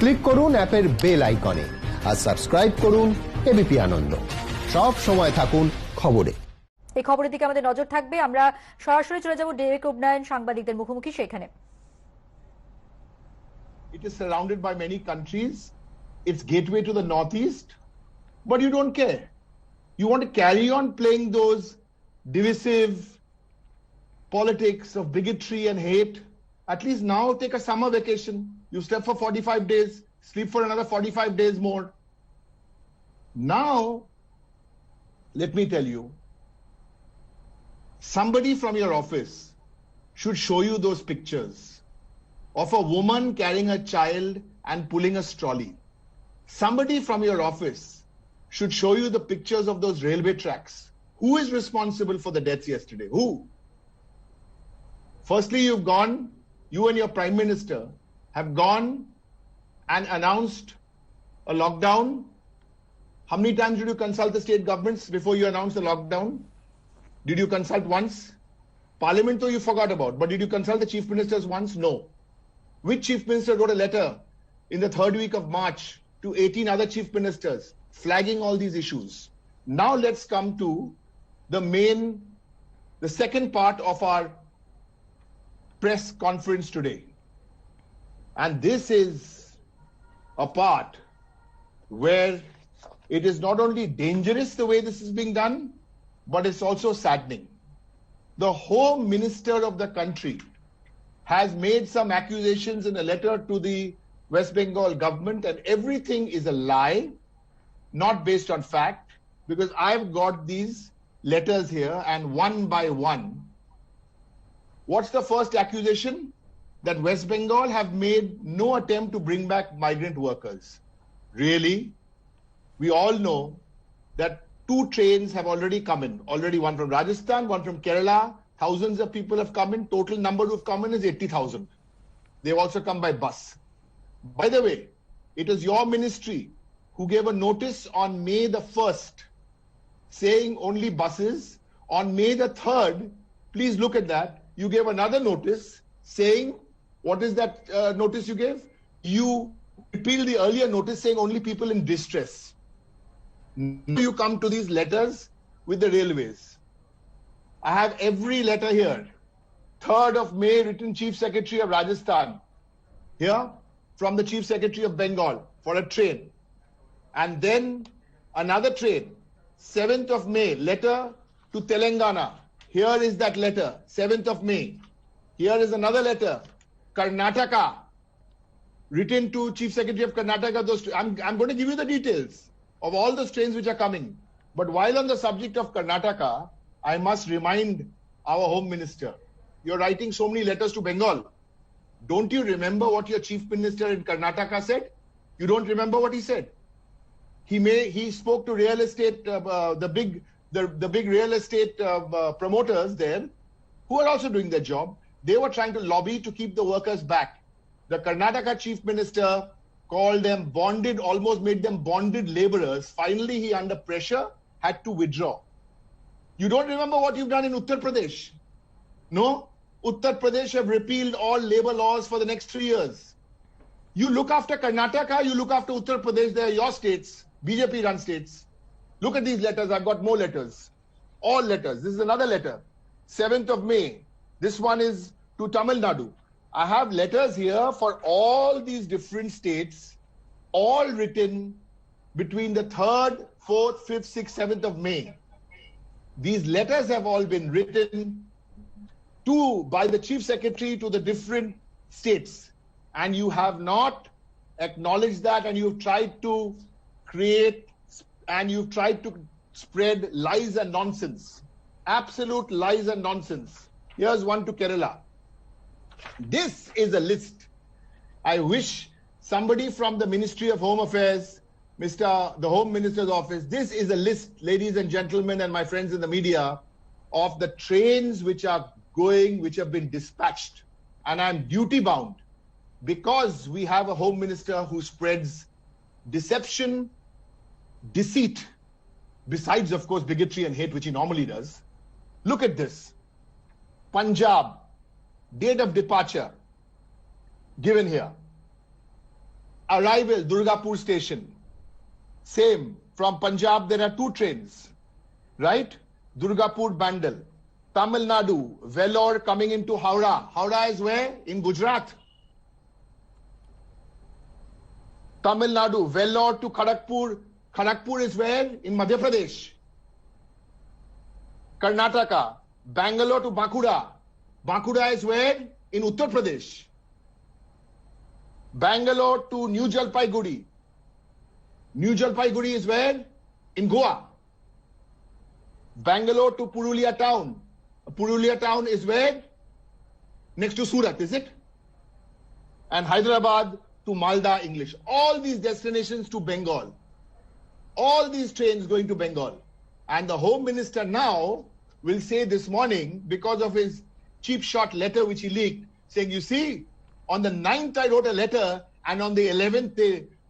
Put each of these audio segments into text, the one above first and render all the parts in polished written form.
Click করুন অ্যাপের bell আইকনে আর সাবস্ক্রাইব করুন এবিপি আনন্দ। সব সময় থাকুন খবরে। এই খবরের দিকে আমাদের নজর থাকবে। আমরা সরাসরি চলে যাব ডেরেক ওব্রায়েন সাংবাদিকদের মুখোমুখি সেখানে। It is surrounded by many countries. It's gateway to the northeast, but you don't care. You want to carry on playing those divisive politics of bigotry and hate. At least now take a summer vacation. You slept for 45 days, sleep for another 45 days more. Now, let me tell you, somebody from your office should show you those pictures of a woman carrying a child and pulling a trolley. Somebody from your office should show you the pictures of those railway tracks. Who is responsible for the deaths yesterday? Who? Firstly, you and your Prime Minister have gone and announced a lockdown. How many times did you consult the state governments before you announced the lockdown? Did you consult once? Parliament, though, you forgot about. But did you consult the chief ministers once? No. Which chief minister wrote a letter in the third week of March to 18 other chief ministers flagging all these issues? Now let's come to the second part of our press conference today. And this is a part where it is not only dangerous the way this is being done, but it's also saddening. The Home Minister of the country has made some accusations in a letter to the West Bengal government, and everything is a lie, not based on fact, because I've got these letters here, and one by one. What's the first accusation? That West Bengal have made no attempt to bring back migrant workers. Really? We all know that 2 trains have already come in. Already one from Rajasthan, one from Kerala. Thousands of people have come in. Total number who've come in is 80,000. They've also come by bus. By the way, it is your ministry who gave a notice on May the 1st saying only buses. On May the 3rd, please look at that, you gave another notice saying, what is that notice you gave? You repealed the earlier notice saying only people in distress. Now you come to these letters with the railways. I have every letter here. 3rd of May, written Chief Secretary of Rajasthan. Here, from the Chief Secretary of Bengal for a train. And then another train. 7th of May, letter to Telangana. Here is that letter, 7th of May. Here is another letter, Karnataka, written to Chief Secretary of Karnataka. I'm going to give you the details of all those trains which are coming. But while on the subject of Karnataka, I must remind our Home Minister, you're writing so many letters to Bengal. Don't you remember what your Chief Minister in Karnataka said? You don't remember what he said? He spoke to real estate, the big real estate promoters there, who are also doing their job. They were trying to lobby to keep the workers back. The Karnataka Chief Minister called them bonded, almost made them bonded laborers. Finally, he, under pressure, had to withdraw. You don't remember what you've done in Uttar Pradesh? No? Uttar Pradesh have repealed all labor laws for the next 3 years. You look after Karnataka, you look after Uttar Pradesh, they are your states, BJP-run states. Look at these letters, I've got more letters. All letters. This is another letter. 7th of May. This one is to Tamil Nadu. I have letters here for all these different states, all written between the 3rd, 4th, 5th, 6th, 7th of May. These letters have all been written by the Chief Secretary to the different states. And you have not acknowledged that, and you've tried to create and you've tried to spread lies and nonsense. Absolute lies and nonsense. Here's one to Kerala. This is a list. I wish somebody from the Ministry of Home Affairs, the Home Minister's office, this is a list, ladies and gentlemen and my friends in the media, of the trains which are going, which have been dispatched. And I'm duty bound, because we have a Home Minister who spreads deception, deceit, besides, of course, bigotry and hate, which he normally does. Look at this. Punjab, date of departure given here. arrival, Durgapur station. Same. From Punjab, there are 2 trains. Right? Durgapur, Bandel. Tamil Nadu, Vellore coming into Howrah. Howrah is where? In Gujarat. Tamil Nadu, Vellore to Kharagpur. Kharagpur is where? In Madhya Pradesh. Karnataka, Bangalore to Bankura. Bankura is where? In Uttar Pradesh. Bangalore to New Jalpaiguri. New Jalpaiguri is where? In Goa. Bangalore to Purulia town. Purulia town is where? Next to Surat, is it? And Hyderabad to Malda English. All these destinations to Bengal. All these trains going to Bengal. And the Home Minister now will say this morning, because of his cheap shot letter which he leaked, saying, you see, on the 9th I wrote a letter and on the 11th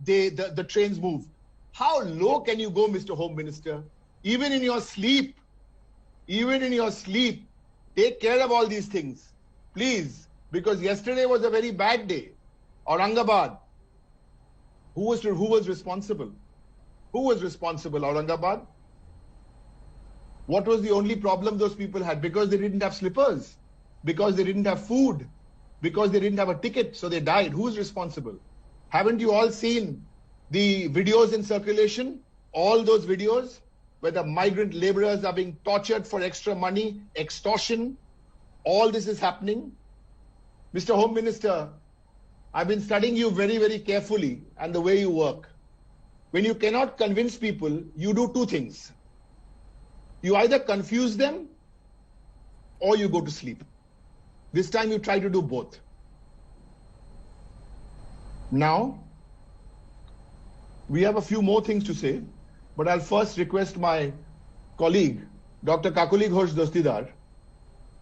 the trains move. How low can you go, Mr. Home Minister? Even in your sleep, take care of all these things. Please, because yesterday was a very bad day. Aurangabad. Who was responsible? Who was responsible? Aurangabad? What was the only problem those people had? Because they didn't have slippers, because they didn't have food, because they didn't have a ticket, so they died. Who's responsible? Haven't you all seen the videos in circulation? All those videos where the migrant laborers are being tortured for extra money, extortion. All this is happening. Mr. Home Minister, I've been studying you very, very carefully and the way you work. When you cannot convince people, you do 2 things. You either confuse them or you go to sleep. This time you try to do both. Now, we have a few more things to say, but I'll first request my colleague, Dr. Kakuli Ghosh Dostidar,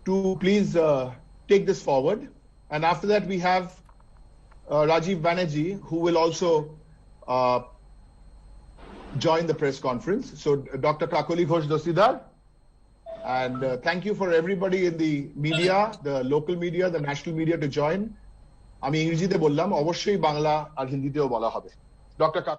to please take this forward. And after that, we have Rajiv Banerjee, who will also join the press conference. So, Dr. Kakuli Ghosh Dostidar, and thank you for everybody in the media, the local media, the national media to join. আমি ইংরেজিতে বললাম, অবশ্যই বাংলা আর হিন্দিতেও বলা হবে। Doctor